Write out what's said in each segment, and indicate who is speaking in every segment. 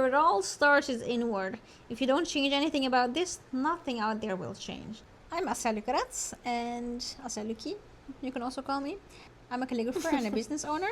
Speaker 1: where it all starts is inward. If you don't change anything about this, nothing out there will change. I'm Asya Lukaratz, and Asya Luki, you can also call me. I'm a calligrapher and a business owner,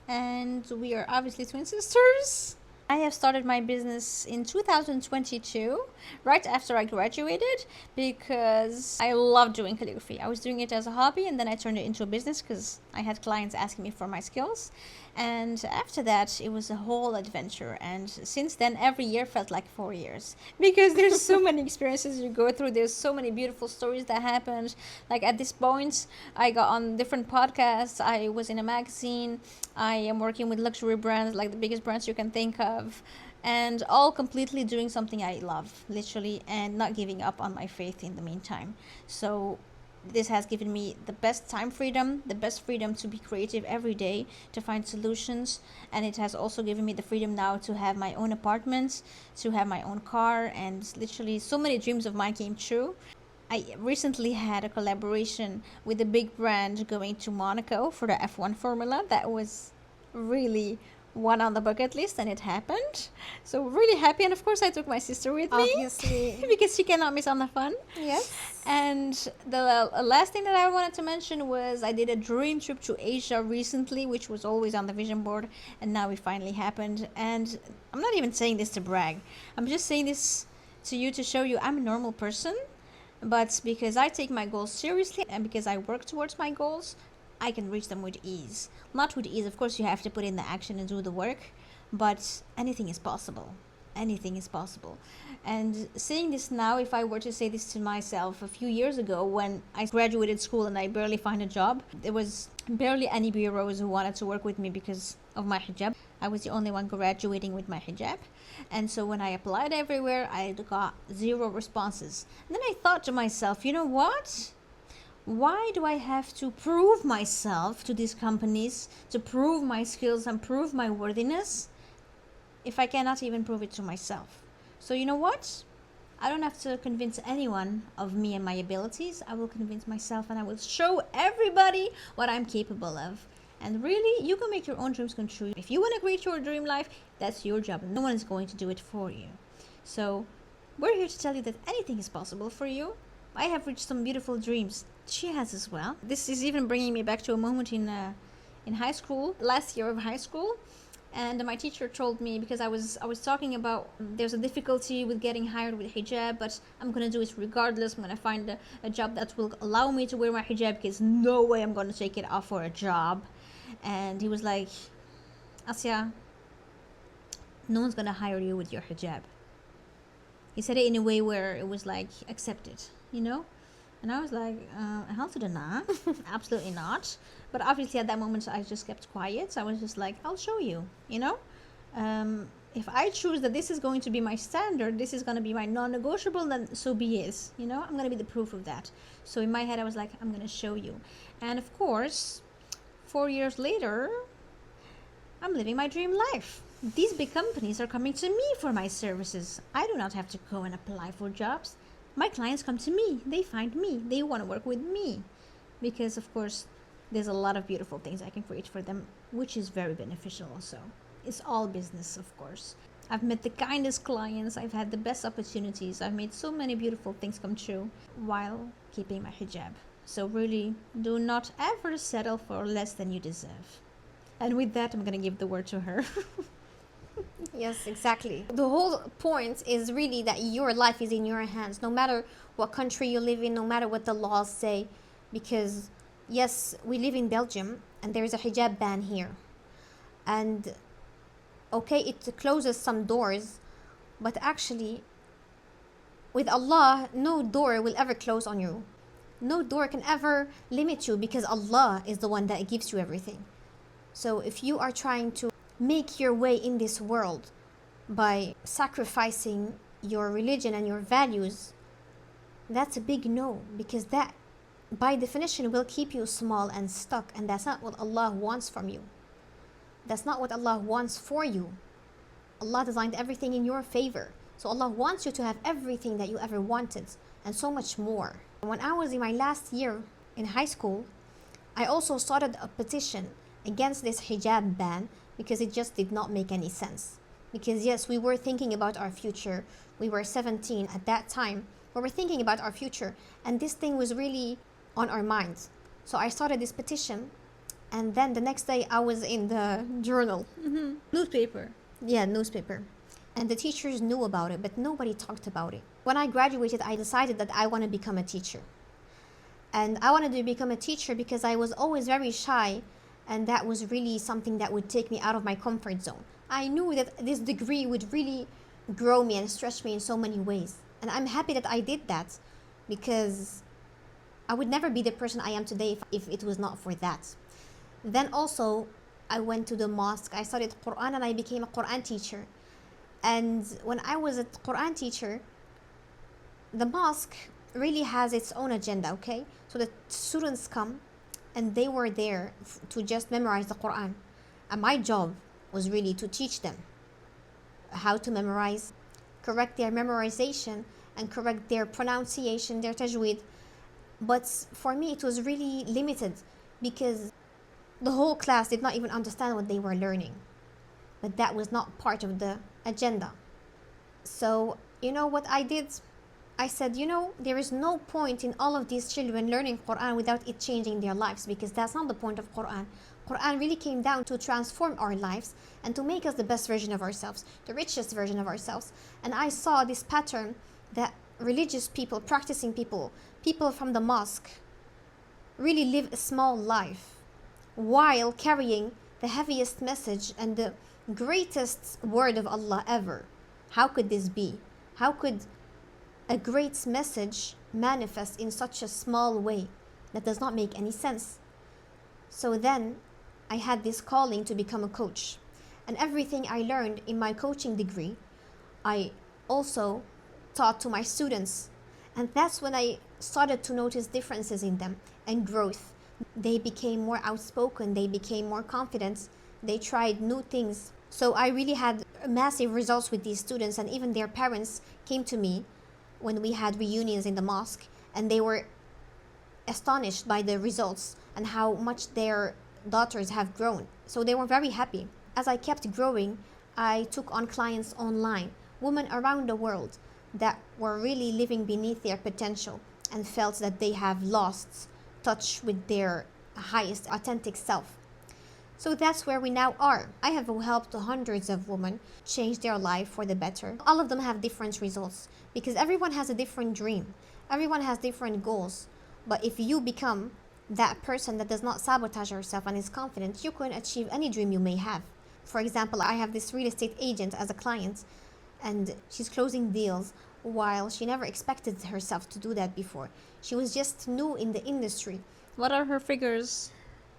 Speaker 1: and we are obviously twin sisters. I have started my business in 2022, right after I graduated, because I love doing calligraphy. I was doing it as a hobby, and then I turned it into a business because I had clients asking me for my skills. And after that, it was a whole adventure. And since then, every year felt like 4 years, because there's so many experiences you go through. There's so many beautiful stories that happened. Like at this point, I got on different podcasts. I was in a magazine. I am working with luxury brands, like the biggest brands you can think of, and all completely doing something I love, literally, and not giving up on my faith in the meantime. So this has given me the best time freedom, the best freedom to be creative every day, to find solutions. And it has also given me the freedom now to have my own apartment, to have my own car, and literally so many dreams of mine came true. I recently had a collaboration with a big brand going to Monaco for the F1 Formula. That was really one on the bucket list, and it happened. So really happy. And of course I took my sister with me,
Speaker 2: Obviously.
Speaker 1: because she cannot miss on the fun.
Speaker 2: Yes.
Speaker 1: And the last thing that I wanted to mention was I did a dream trip to Asia recently, which was always on the vision board, and now it finally happened. And I'm not even saying this to brag. I'm just saying this to you to show you I'm a normal person, but because I take my goals seriously and because I work towards my goals, I can reach them with ease. Not with ease, of course, you have to put in the action and do the work, but anything is possible. Anything is possible. And saying this now, if I were to say this to myself a few years ago when I graduated school and I barely found a job, there was barely any bureaus who wanted to work with me because of my hijab. I was the only one graduating with my hijab. And so when I applied everywhere, I got 0 responses. And then I thought to myself, you know what? Why do I have to prove myself to these companies, to prove my skills and prove my worthiness, if I cannot even prove it to myself? So you know what? I don't have to convince anyone of me and my abilities. I will convince myself, and I will show everybody what I'm capable of. And really, you can make your own dreams come true. If you want to create your dream life, that's your job. No one is going to do it for you. So we're here to tell you that anything is possible for you. I have reached some beautiful dreams. She has as well. This is even bringing me back to a moment in high school, last year of high school. And my teacher told me, because I was talking about there's a difficulty with getting hired with hijab, but I'm going to do it regardless. I'm going to find a job that will allow me to wear my hijab, because no way I'm going to take it off for a job. And he was like, Asya, no one's going to hire you with your hijab. He said it in a way where it was like accepted, you know? And I was like, hell to the nah, absolutely not. But obviously at that moment I just kept quiet. I was just like, I'll show you, you know? If I choose that this is going to be my standard, this is going to be my non-negotiable, then so be it, you know? I'm going to be the proof of that. So in my head I was like, I'm going to show you. And of course, 4 years later, I'm living my dream life. These big companies are coming to me for my services. I do not have to go and apply for jobs. My clients come to me. They find me. They want to work with me. Because, of course, there's a lot of beautiful things I can create for them, which is very beneficial also. It's all business, of course. I've met the kindest clients. I've had the best opportunities. I've made so many beautiful things come true while keeping my hijab. So really, do not ever settle for less than you deserve. And with that, I'm going to give the word to her.
Speaker 2: Yes, exactly. The whole point is really that your life is in your hands, no matter what country you live in, no matter what the laws say. Because, yes, we live in Belgium, and there is a hijab ban here. And, okay, it closes some doors, but actually, with Allah, no door will ever close on you. No door can ever limit you, because Allah is the one that gives you everything. So if you are trying to make your way in this world by sacrificing your religion and your values, that's a big no, because that by definition will keep you small and stuck, and that's not what Allah wants from you. That's not what Allah wants for you. Allah designed everything in your favor, so Allah wants you to have everything that you ever wanted and so much more. When I was in my last year in high school, I also started a petition against this hijab ban, because it just did not make any sense. Because yes, we were thinking about our future. We were 17 at that time. We were thinking about our future, and this thing was really on our minds. So I started this petition, and then the next day I was in the journal.
Speaker 1: Newspaper.
Speaker 2: Yeah, newspaper. And the teachers knew about it, but nobody talked about it. When I graduated, I decided that I want to become a teacher. And I wanted to become a teacher because I was always very shy, and that was really something that would take me out of my comfort zone. I knew that this degree would really grow me and stretch me in so many ways. And I'm happy that I did that, because I would never be the person I am today if it was not for that. Then also, I went to the mosque, I studied Quran, and I became a Quran teacher. And when I was a Quran teacher, the mosque really has its own agenda, okay? So the students come and they were there to just memorize the Quran. And my job was really to teach them how to memorize, correct their memorization, and correct their pronunciation, their tajweed. But for me, it was really limited because the whole class did not even understand what they were learning. But that was not part of the agenda. So, you know what I did? I said, there is no point in all of these children learning Quran without it changing their lives, because that's not the point of Quran. Quran really came down to transform our lives and to make us the best version of ourselves, the richest version of ourselves. And I saw this pattern that religious people, practicing people, people from the mosque, really live a small life while carrying the heaviest message and the greatest word of Allah ever. How could this be? How could a great message manifest in such a small way? That does not make any sense. So then I had this calling to become a coach. And everything I learned in my coaching degree, I also taught to my students. And that's when I started to notice differences in them and growth. They became more outspoken, they became more confident, they tried new things. So I really had massive results with these students, and even their parents came to me when we had reunions in the mosque, and they were astonished by the results and how much their daughters have grown. So they were very happy. As I kept growing, I took on clients online, women around the world that were really living beneath their potential and felt that they have lost touch with their highest authentic self. So that's where we now are. I have helped hundreds of women change their life for the better. All of them have different results because everyone has a different dream. Everyone has different goals. But if you become that person that does not sabotage yourself and is confident, you can achieve any dream you may have. For example, I have this real estate agent as a client, and she's closing deals while she never expected herself to do that before. She was just new in the industry.
Speaker 1: What are her figures?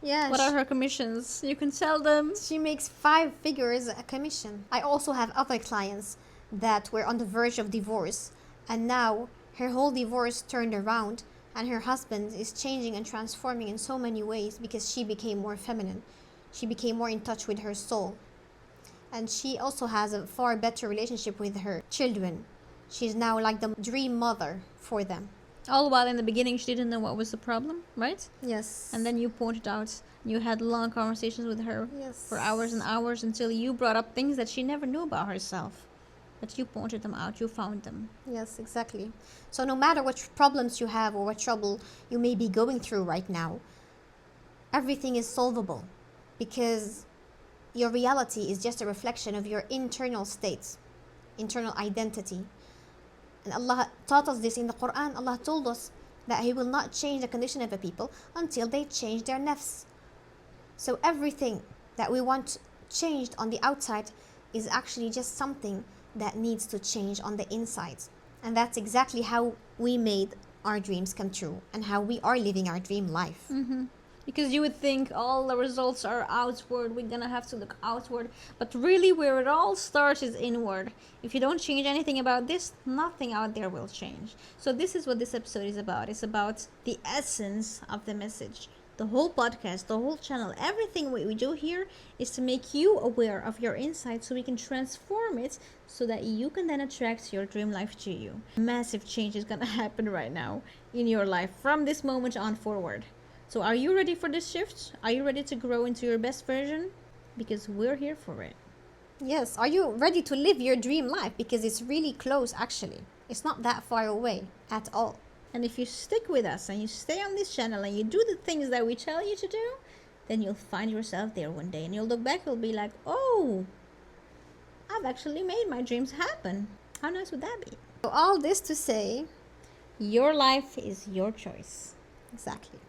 Speaker 2: Yeah.
Speaker 1: What are her commissions? You can sell them.
Speaker 2: She makes 5 figures a commission. I also have other clients that were on the verge of divorce, and now her whole divorce turned around, and her husband is changing and transforming in so many ways because she became more feminine. She became more in touch with her soul. And she also has a far better relationship with her children. She's now like the dream mother for them.
Speaker 1: All while in the beginning she didn't know what was the problem, right?
Speaker 2: Yes.
Speaker 1: And then you pointed out, you had long conversations with her for hours and hours until you brought up things that she never knew about herself. But you pointed them out, you found them.
Speaker 2: Yes, exactly. So no matter what problems you have or what trouble you may be going through right now, everything is solvable because your reality is just a reflection of your internal states, internal identity. And Allah taught us this in the Quran. Allah told us that He will not change the condition of a people until they change their nafs. So everything that we want changed on the outside is actually just something that needs to change on the inside. And that's exactly how we made our dreams come true and how we are living our dream life.
Speaker 1: Because you would think all the results are outward, we're gonna have to look outward. But really where it all starts is inward. If you don't change anything about this, nothing out there will change. So this is what this episode is about. It's about the essence of the message. The whole podcast, the whole channel, everything we do here is to make you aware of your inside so we can transform it so that you can then attract your dream life to you. Massive change is gonna happen right now in your life from this moment on forward. So are you ready for this shift? Are you ready to grow into your best version? Because we're here for it.
Speaker 2: Yes, are you ready to live your dream life? Because it's really close, actually. It's not that far away at all.
Speaker 1: And if you stick with us and you stay on this channel and you do the things that we tell you to do, then you'll find yourself there one day and you'll look back, you'll be like, oh, I've actually made my dreams happen. How nice would that be?
Speaker 2: So all this to say,
Speaker 1: Your life is your choice.
Speaker 2: exactly.